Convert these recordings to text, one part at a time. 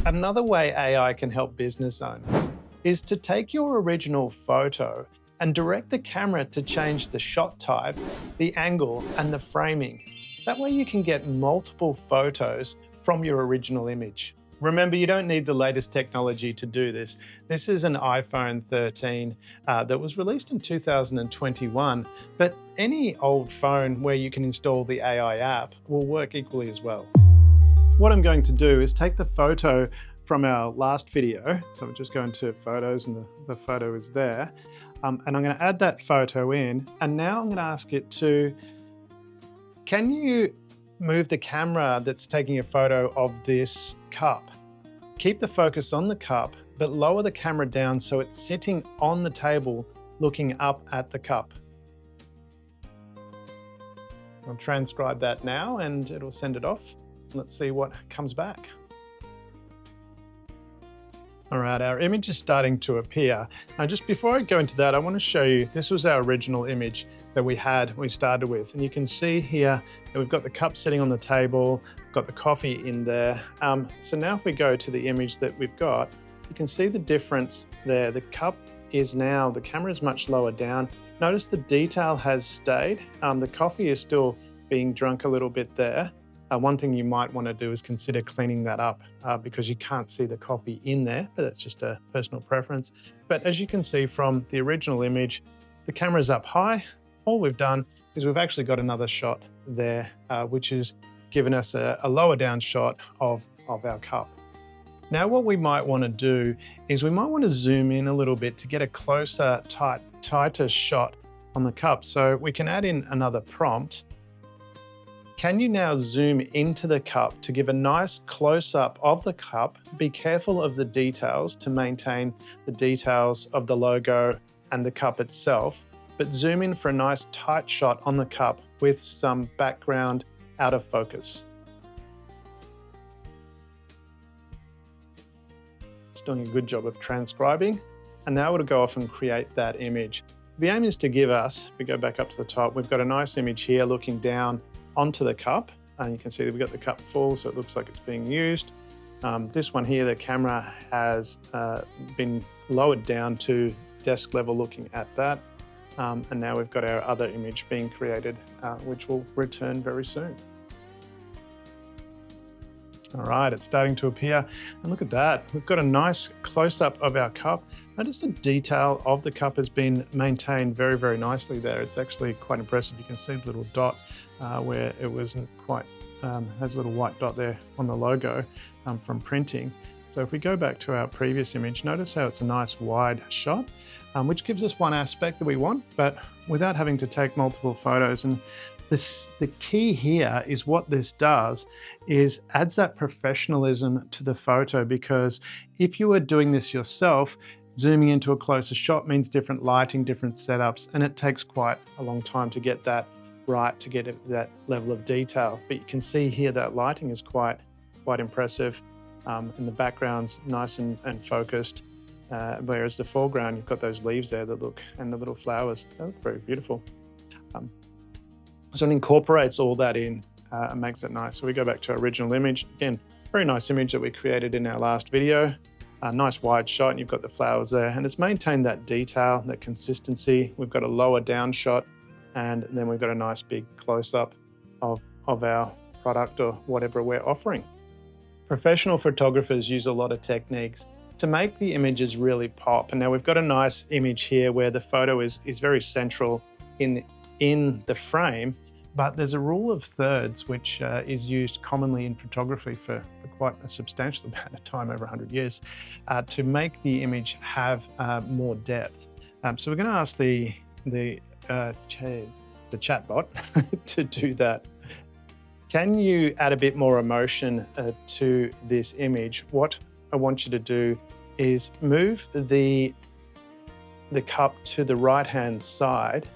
Another way AI can help business owners is to take your original photo and direct the camera to change the shot type, the angle, and the framing. That way you can get multiple photos from your original image. Remember, you don't need the latest technology to do this. This is an iPhone 13 that was released in 2021, but any old phone where you can install the AI app will work equally as well. What I'm going to do is take the photo from our last video. So I'm just going to photos and the photo is there. And I'm going to add that photo in. And now I'm going to ask it to, can you move the camera that's taking a photo of this cup? Keep the focus on the cup, but lower the camera down so it's sitting on the table looking up at the cup. I'll transcribe that now and it'll send it off. Let's see what comes back. All right, our image is starting to appear. Now, just before I go into that, I want to show you, this was our original image that we started with. And you can see here that we've got the cup sitting on the table, got the coffee in there. So now if we go to the image that we've got, you can see the difference there. The cup is now, the camera is much lower down. Notice the detail has stayed. The coffee is still being drunk a little bit there. One thing you might want to do is consider cleaning that up because you can't see the coffee in there, but that's just a personal preference. But as you can see from the original image, the camera's up high. All we've done is we've actually got another shot there, which has given us a lower down shot of our cup. Now what we might want to do is we might want to zoom in a little bit to get a closer, tighter shot on the cup. So we can add in another prompt. Can you now zoom into the cup to give a nice close-up of the cup? Be careful of the details to maintain the details of the logo and the cup itself, but zoom in for a nice tight shot on the cup with some background out of focus. It's doing a good job of transcribing, and now we'll go off and create that image. The aim is to give us, if we go back up to the top, we've got a nice image here looking down onto the cup, and you can see that we've got the cup full, so it looks like it's being used. This one here, the camera has been lowered down to desk level looking at that. And now we've got our other image being created, which will return very soon. All right, it's starting to appear. And look at that, we've got a nice close-up of our cup. Notice the detail of the cup has been maintained very, very nicely there. It's actually quite impressive. You can see the little dot where it wasn't quite, has a little white dot there on the logo from printing. So if we go back to our previous image, notice how it's a nice wide shot, which gives us one aspect that we want, but without having to take multiple photos. And the key here is what this does is adds that professionalism to the photo, because if you were doing this yourself, zooming into a closer shot means different lighting, different setups, and it takes quite a long time to get that right, to get that level of detail. But you can see here that lighting is quite impressive, and the background's nice and focused, whereas the foreground, you've got those leaves there that look, and the little flowers, they look very beautiful. So it incorporates all that in and makes it nice. So we go back to our original image. Again, very nice image that we created in our last video. A nice wide shot, and you've got the flowers there, and it's maintained that detail, that consistency. We've got a lower down shot, and then we've got a nice big close-up of our product or whatever we're offering. Professional photographers use a lot of techniques to make the images really pop. And now we've got a nice image here where the photo is very central in the frame, but there's a rule of thirds which is used commonly in photography for quite a substantial amount of time, over 100 years, to make the image have more depth. So we're going to ask the chatbot to do that. Can you add a bit more emotion to this image? What I want you to do is move the cup to the right-hand side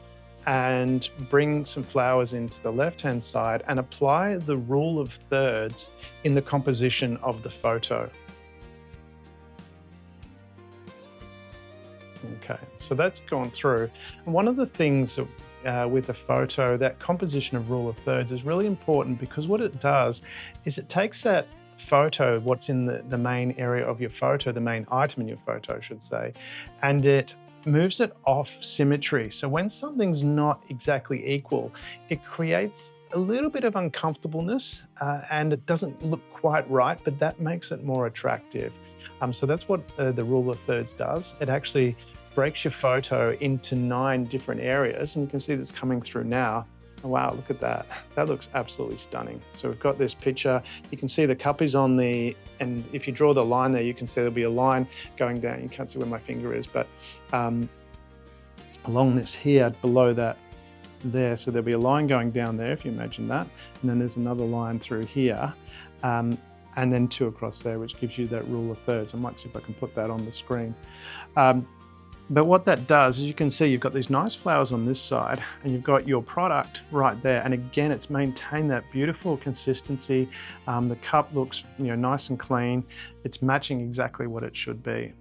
and bring some flowers into the left-hand side and apply the rule of thirds in the composition of the photo. Okay, so that's gone through. And one of the things with a photo, that composition of rule of thirds is really important, because what it does is it takes that photo, what's in the main area of your photo, the main item in your photo, I should say, and it moves it off symmetry. So when something's not exactly equal, it creates a little bit of uncomfortableness and it doesn't look quite right, but that makes it more attractive. So that's what the rule of thirds does. It actually breaks your photo into 9 different areas, and you can see this coming through now. Oh, wow, look at that. That looks absolutely stunning. So we've got this picture. You can see the cup is on the, and if you draw the line there, you can see there'll be a line going down. You can't see where my finger is, but along this here, below that there. So there'll be a line going down there, if you imagine that. And then there's another line through here. And then 2 across there, which gives you that rule of thirds. I might see if I can put that on the screen. But what that does is you can see you've got these nice flowers on this side and you've got your product right there. And again, it's maintained that beautiful consistency. The cup looks nice and clean. It's matching exactly what it should be.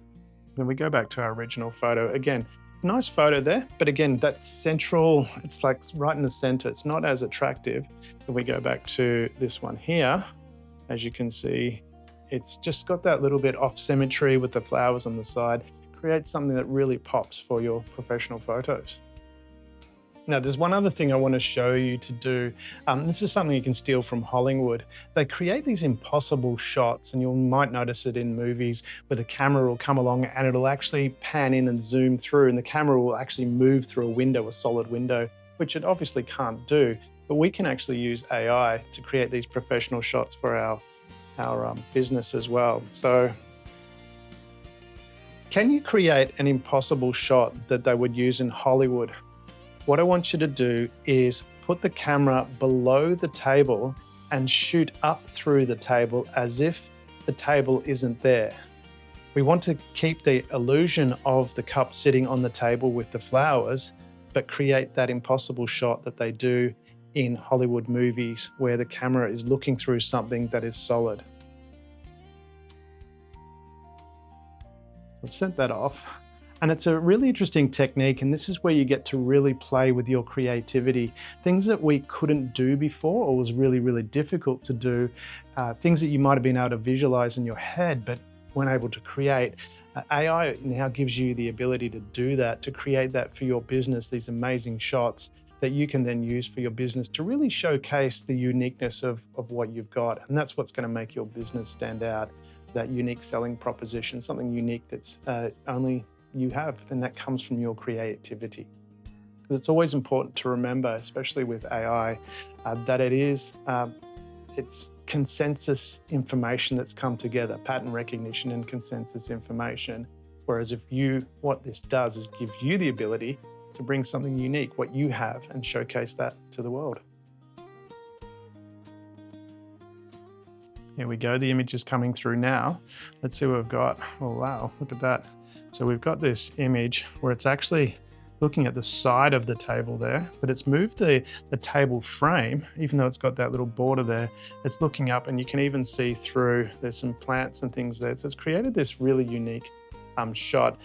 When we go back to our original photo, again, nice photo there, but again, that central, it's like right in the center. It's not as attractive. When we go back to this one here, as you can see, it's just got that little bit off symmetry with the flowers on the side. Create something that really pops for your professional photos. Now, there's one other thing I want to show you to do. This is something you can steal from Hollywood. They create these impossible shots, and you might notice it in movies where the camera will come along and it'll actually pan in and zoom through, and the camera will actually move through a window, a solid window, which it obviously can't do. But we can actually use AI to create these professional shots for our business as well. So can you create an impossible shot that they would use in Hollywood? What I want you to do is put the camera below the table and shoot up through the table as if the table isn't there. We want to keep the illusion of the cup sitting on the table with the flowers, but create that impossible shot that they do in Hollywood movies where the camera is looking through something that is solid. I've sent that off. And it's a really interesting technique, and this is where you get to really play with your creativity. Things that we couldn't do before or was really, really difficult to do, things that you might have been able to visualize in your head but weren't able to create. AI now gives you the ability to do that, to create that for your business, these amazing shots that you can then use for your business to really showcase the uniqueness of what you've got. And that's what's going to make your business stand out, that unique selling proposition, something unique that's only you have, and that comes from your creativity. It's always important to remember, especially with AI, that it's consensus information that's come together, pattern recognition and consensus information. Whereas what this does is give you the ability to bring something unique, what you have, and showcase that to the world. Here we go, the image is coming through now. Let's see what we've got. Oh wow, look at that. So we've got this image where it's actually looking at the side of the table there, but it's moved the table frame, even though it's got that little border there, it's looking up, and you can even see through, there's some plants and things there. So it's created this really unique shot.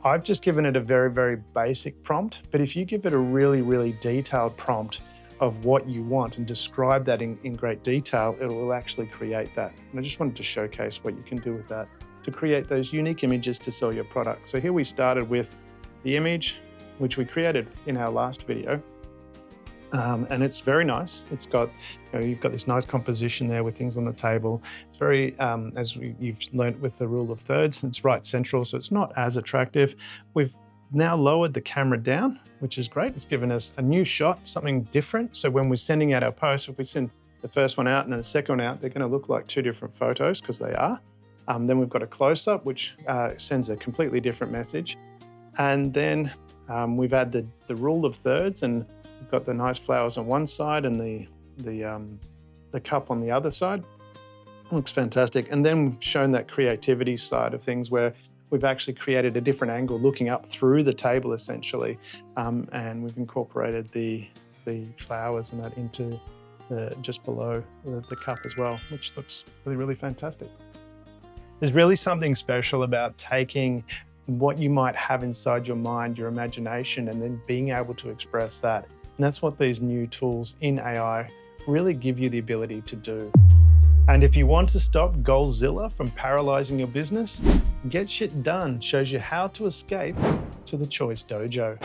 I've just given it a very, very basic prompt, but if you give it a really, really detailed prompt of what you want and describe that in great detail, it will actually create that. And I just wanted to showcase what you can do with that to create those unique images to sell your product. So here we started with the image, which we created in our last video. And it's very nice. It's got, you've got this nice composition there with things on the table. It's very, you've learned with the rule of thirds, it's right central, so it's not as attractive. We've now lowered the camera down, which is great. It's given us a new shot, something different. So when we're sending out our posts, if we send the first one out and then the second one out, they're going to look like 2 different photos because they are. Then we've got a close-up, which sends a completely different message. And then we've added the rule of thirds, and we've got the nice flowers on one side and the cup on the other side. Looks fantastic. And then we've shown that creativity side of things where we've actually created a different angle looking up through the table essentially. And we've incorporated the flowers and that into just below the cup as well, which looks really, really fantastic. There's really something special about taking what you might have inside your mind, your imagination, and then being able to express that. And that's what these new tools in AI really give you the ability to do. And if you want to stop Goalzilla from paralyzing your business, Get Shit Done shows you how to escape to the Choice Dojo.